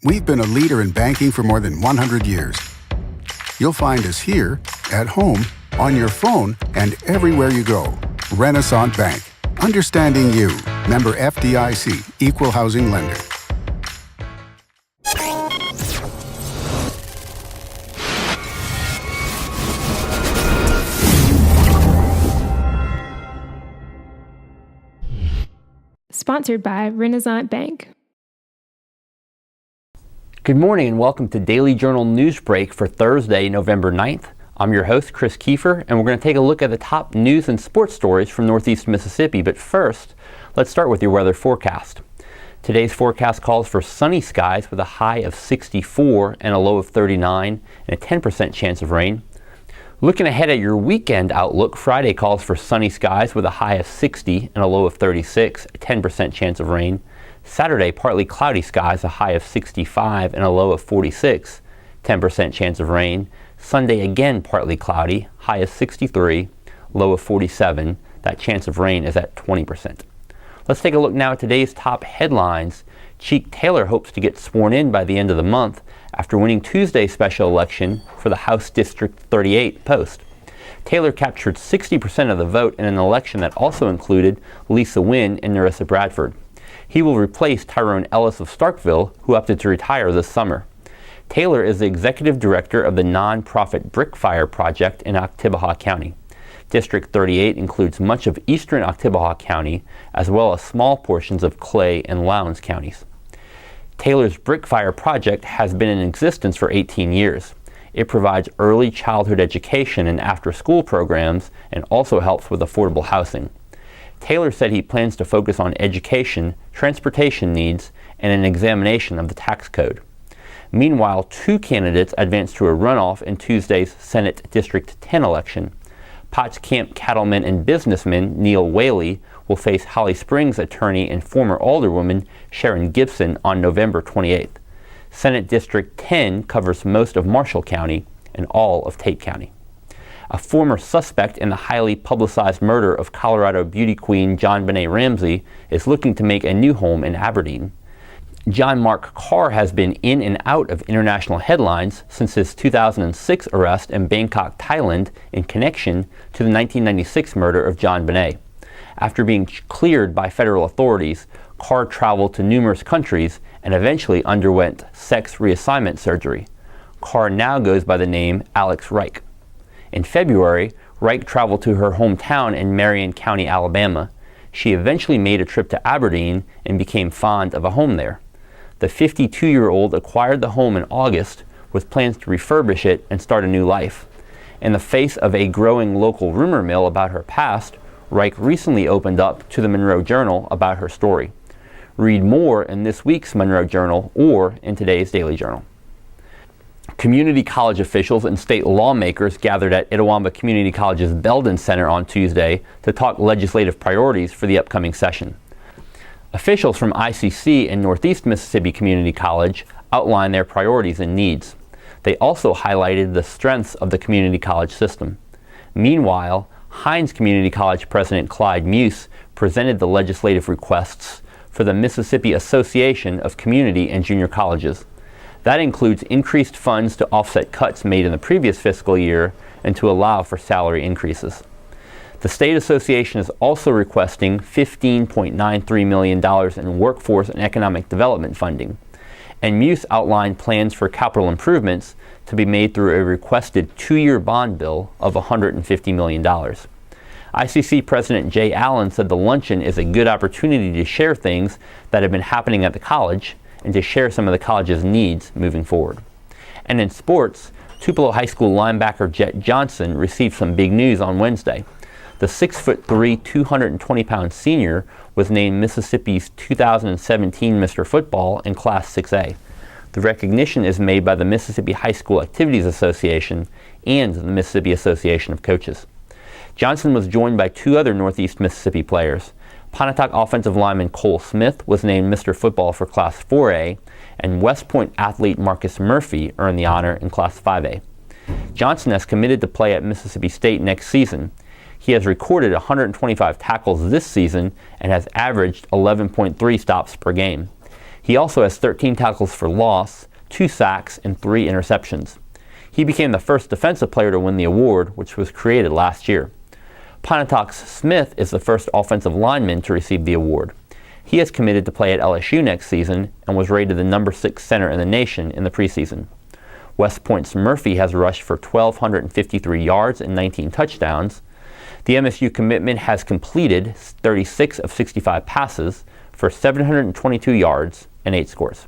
We've been a leader in banking for more than 100 years. You'll find us here, at home, on your phone, and everywhere you go. Renaissance Bank. Understanding you. Member FDIC. Equal housing lender. Sponsored by Renaissance Bank. Good morning and welcome to Daily Journal Newsbreak for Thursday, November 9th. I'm your host, Chris Kiefer, and we're going to take a look at the top news and sports stories from Northeast Mississippi. But first, let's start with your weather forecast. Today's forecast calls for sunny skies with a high of 64 and a low of 39 and a 10% chance of rain. Looking ahead at your weekend outlook, Friday calls for sunny skies with a high of 60 and a low of 36, a 10% chance of rain. Saturday, partly cloudy skies, a high of 65 and a low of 46, 10% chance of rain. Sunday, again partly cloudy, high of 63, low of 47. That chance of rain is at 20%. Let's take a look now at today's top headlines. Cheek Taylor hopes to get sworn in by the end of the month after winning Tuesday's special election for the House District 38 post. Taylor captured 60% of the vote in an election that also included Lisa Wynn and Narissa Bradford. He will replace Tyrone Ellis of Starkville, who opted to retire this summer. Taylor is the executive director of the nonprofit Brick Fire Project in Oktibbeha County. District 38 includes much of eastern Oktibbeha County, as well as small portions of Clay and Lowndes counties. Taylor's Brick Fire Project has been in existence for 18 years. It provides early childhood education and after-school programs and also helps with affordable housing. Taylor said he plans to focus on education, transportation needs, and an examination of the tax code. Meanwhile, two candidates advanced to a runoff in Tuesday's Senate District 10 election. Potts Camp cattleman and businessman Neil Whaley will face Holly Springs attorney and former alderwoman Sharon Gibson on November 28th. Senate District 10 covers most of Marshall County and all of Tate County. A former suspect in the highly publicized murder of Colorado beauty queen JonBenet Ramsey is looking to make a new home in Aberdeen. John Mark Karr has been in and out of international headlines since his 2006 arrest in Bangkok, Thailand, in connection to the 1996 murder of JonBenet. After being cleared by federal authorities, Karr traveled to numerous countries and eventually underwent sex reassignment surgery. Karr now goes by the name Alex Reich. In February, Reich traveled to her hometown in Marion County, Alabama. She eventually made a trip to Aberdeen and became fond of a home there. The 52-year-old acquired the home in August with plans to refurbish it and start a new life. In the face of a growing local rumor mill about her past, Reich recently opened up to the Monroe Journal about her story. Read more in this week's Monroe Journal or in today's Daily Journal. Community college officials and state lawmakers gathered at Itawamba Community College's Belden Center on Tuesday to talk legislative priorities for the upcoming session. Officials from ICC and Northeast Mississippi Community College outlined their priorities and needs. They also highlighted the strengths of the community college system. Meanwhile, Hines Community College President Clyde Muse presented the legislative requests for the Mississippi Association of Community and Junior Colleges. That includes increased funds to offset cuts made in the previous fiscal year and to allow for salary increases. The state association is also requesting $15.93 million in workforce and economic development funding. And Muse outlined plans for capital improvements to be made through a requested 2-year bond bill of $150 million. ICC President Jay Allen said the luncheon is a good opportunity to share things that have been happening at the college and to share some of the college's needs moving forward. And in sports, Tupelo High School linebacker Jet Johnson received some big news on Wednesday. The 6'3", 220-pound senior was named Mississippi's 2017 Mr. Football in Class 6A. The recognition is made by the Mississippi High School Activities Association and the Mississippi Association of Coaches. Johnson was joined by two other Northeast Mississippi players. Pontotoc offensive lineman Cole Smith was named Mr. Football for Class 4A, and West Point athlete Marcus Murphy earned the honor in Class 5A. Johnson has committed to play at Mississippi State next season. He has recorded 125 tackles this season and has averaged 11.3 stops per game. He also has 13 tackles for loss, 2 sacks, and 3 interceptions. He became the first defensive player to win the award, which was created last year. Pontotoc Smith is the first offensive lineman to receive the award. He has committed to play at LSU next season and was rated the number 6 center in the nation in the preseason. West Point's Murphy has rushed for 1,253 yards and 19 touchdowns. The MSU commitment has completed 36 of 65 passes for 722 yards and 8 scores.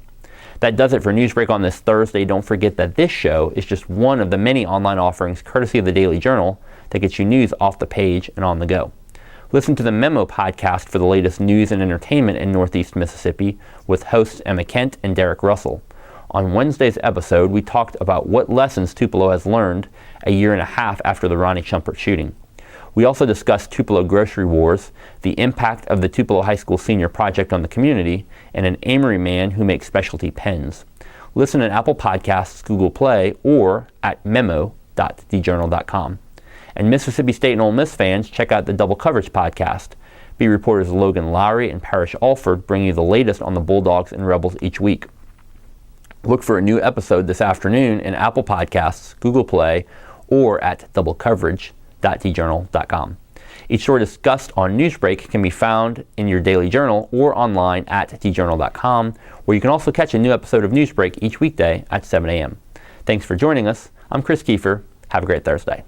That does it for Newsbreak on this Thursday. Don't forget that this show is just one of the many online offerings courtesy of the Daily Journal that gets you news off the page and on the go. Listen to the Memo podcast for the latest news and entertainment in Northeast Mississippi with hosts Emma Kent and Derek Russell. On Wednesday's episode, we talked about what lessons Tupelo has learned a year and a half after the Ronnie Shumpert shooting. We also discussed Tupelo grocery wars, the impact of the Tupelo High School senior project on the community, and an Amory man who makes specialty pens. Listen at Apple Podcasts, Google Play, or at memo.djournal.com. And Mississippi State and Ole Miss fans, check out the Double Coverage podcast. Beat reporters Logan Lowry and Parrish Alford bring you the latest on the Bulldogs and Rebels each week. Look for a new episode this afternoon in Apple Podcasts, Google Play, or at doublecoverage.djournal.com. Each story discussed on Newsbreak can be found in your daily journal or online at djournal.com, where you can also catch a new episode of Newsbreak each weekday at 7 a.m. Thanks for joining us. I'm Chris Kiefer. Have a great Thursday.